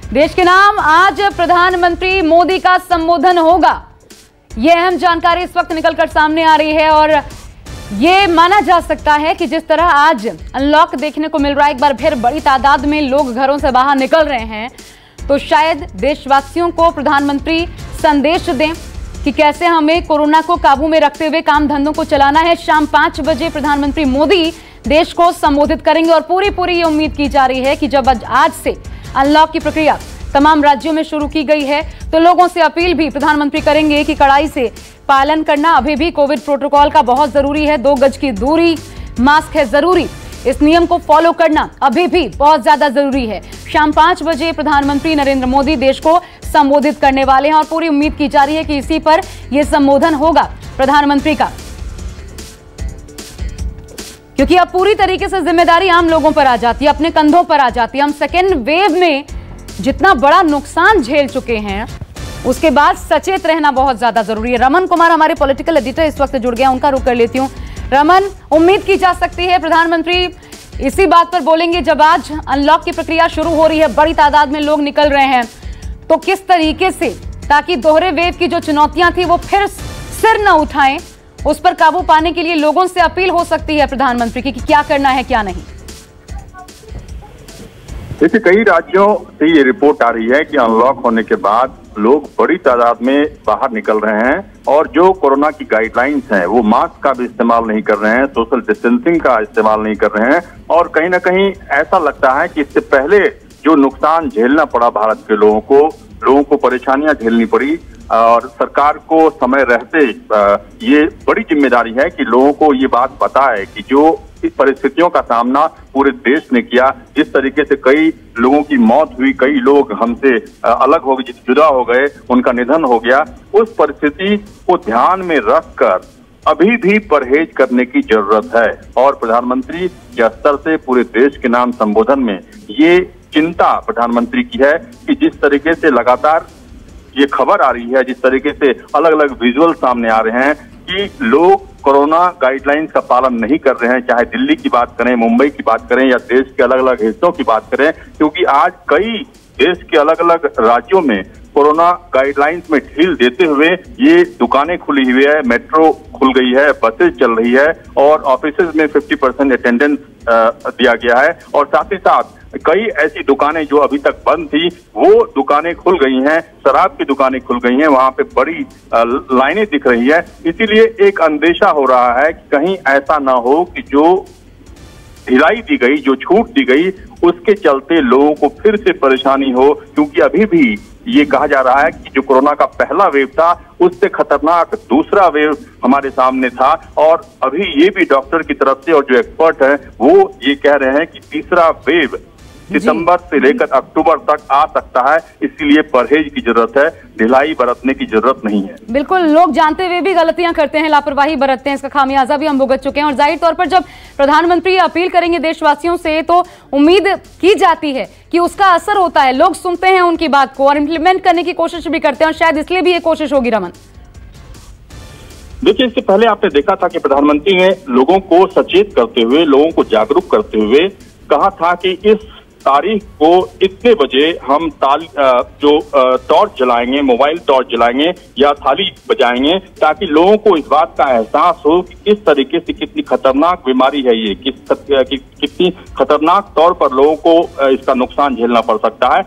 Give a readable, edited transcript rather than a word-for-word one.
देश के नाम आज प्रधानमंत्री मोदी का संबोधन होगा। यह अहम जानकारी इस वक्त निकलकर सामने आ रही है और ये माना जा सकता है कि जिस तरह आज अनलॉक देखने को मिल रहा है, एक बार फिर बड़ी तादाद में लोग घरों से बाहर निकल रहे हैं, तो शायद देशवासियों को प्रधानमंत्री संदेश दें कि कैसे हमें कोरोना को काबू में रखते हुए काम धंधों को चलाना है। शाम 5 बजे प्रधानमंत्री मोदी देश को संबोधित करेंगे और पूरी ये उम्मीद की जा रही है कि जब आज से अनलॉक की प्रक्रिया तमाम राज्यों में शुरू की गई है तो लोगों से अपील भी प्रधानमंत्री करेंगे कि कड़ाई से पालन करना अभी भी कोविड प्रोटोकॉल का बहुत जरूरी है। 2 गज की दूरी, मास्क है जरूरी, इस नियम को फॉलो करना अभी भी बहुत ज्यादा जरूरी है। शाम 5 बजे प्रधानमंत्री नरेंद्र मोदी देश को संबोधित करने वाले हैं और पूरी उम्मीद की जा रही है कि इसी पर यह संबोधन होगा प्रधानमंत्री का, क्योंकि अब पूरी तरीके से जिम्मेदारी आम लोगों पर आ जाती है, अपने कंधों पर आ जाती है। हम सेकेंड वेव में जितना बड़ा नुकसान झेल चुके हैं उसके बाद सचेत रहना बहुत ज्यादा जरूरी है। रमन कुमार हमारे पॉलिटिकल एडिटर इस वक्त जुड़ गए, उनका रुख कर लेती हूं। रमन, उम्मीद की जा सकती है प्रधानमंत्री इसी बात पर बोलेंगे जब आज अनलॉक की प्रक्रिया शुरू हो रही है, बड़ी तादाद में लोग निकल रहे हैं, तो किस तरीके से ताकि दोहरे वेव की जो चुनौतियां थी वो फिर सिर न उठाएं, उस पर काबू पाने के लिए लोगों से अपील हो सकती है प्रधानमंत्री की कि क्या करना है क्या नहीं? देखिए, कई राज्यों से ये रिपोर्ट आ रही है कि अनलॉक होने के बाद लोग बड़ी तादाद में बाहर निकल रहे हैं और जो कोरोना की गाइडलाइंस हैं वो मास्क का भी इस्तेमाल नहीं कर रहे हैं, सोशल डिस्टेंसिंग का इस्तेमाल नहीं कर रहे हैं और कहीं ना कहीं ऐसा लगता है कि इससे पहले जो नुकसान झेलना पड़ा भारत के लोगों को परेशानियां झेलनी पड़ी और सरकार को समय रहते ये बड़ी जिम्मेदारी है कि लोगों को ये बात पता है कि जो इस परिस्थितियों का सामना पूरे देश ने किया, जिस तरीके से कई लोगों की मौत हुई, कई लोग हमसे अलग हो गए, जुदा हो गए, उनका निधन हो गया, उस परिस्थिति को ध्यान में रखकर अभी भी परहेज करने की जरूरत है। और प्रधानमंत्री के स्तर से पूरे देश के नाम संबोधन में ये चिंता प्रधानमंत्री की है कि जिस तरीके से लगातार ये खबर आ रही है, जिस तरीके से अलग अलग विजुअल सामने आ रहे हैं कि लोग कोरोना गाइडलाइंस का पालन नहीं कर रहे हैं, चाहे दिल्ली की बात करें, मुंबई की बात करें या देश के अलग अलग हिस्सों की बात करें, क्योंकि आज कई देश के अलग अलग राज्यों में कोरोना गाइडलाइंस में ढील देते हुए ये दुकानें खुली हुई है, मेट्रो खुल गई है, बसेज चल रही है और ऑफिसेज में 50% अटेंडेंस दिया गया है और साथ ही साथ कई ऐसी दुकानें जो अभी तक बंद थी वो दुकानें खुल गई हैं, शराब की दुकानें खुल गई हैं, वहां पे बड़ी लाइनें दिख रही है। इसीलिए एक अंदेशा हो रहा है कि कहीं ऐसा ना हो कि जो ढिलाई दी गई, जो छूट दी गई, उसके चलते लोगों को फिर से परेशानी हो, क्योंकि अभी भी ये कहा जा रहा है कि जो कोरोना का पहला वेव था उससे खतरनाक दूसरा वेव हमारे सामने था और अभी ये भी डॉक्टर की तरफ से और जो एक्सपर्ट हैं वो ये कह रहे हैं कि तीसरा वेव सितंबर से लेकर अक्टूबर तक आ सकता है, इसीलिए परहेज की जरूरत है, ढिलाई बरतने की जरूरत नहीं है। बिल्कुल, लोग जानते हुए भी गलतियां करते हैं, लापरवाही बरतते हैं, इसका खामियाजा भी हम भुगत चुके हैं और जाहिर तौर पर जब प्रधानमंत्री अपील करेंगे देशवासियों से तो उम्मीद की जाती है कि उसका असर होता है, लोग सुनते हैं उनकी बात को और इम्प्लीमेंट करने की कोशिश भी करते हैं और शायद इसलिए भी ये कोशिश होगी। रमन, देखिए, इससे पहले आपने देखा था कि प्रधानमंत्री ने लोगों को सचेत करते हुए, लोगों को जागरूक करते हुए कहा था कि इस तारीख को इतने बजे हम टॉर्च जलाएंगे, मोबाइल टॉर्च जलाएंगे या थाली बजाएंगे, ताकि लोगों को इस बात का एहसास हो कि किस तरीके से कितनी खतरनाक बीमारी है ये, कितनी खतरनाक तौर पर लोगों को इसका नुकसान झेलना पड़ सकता है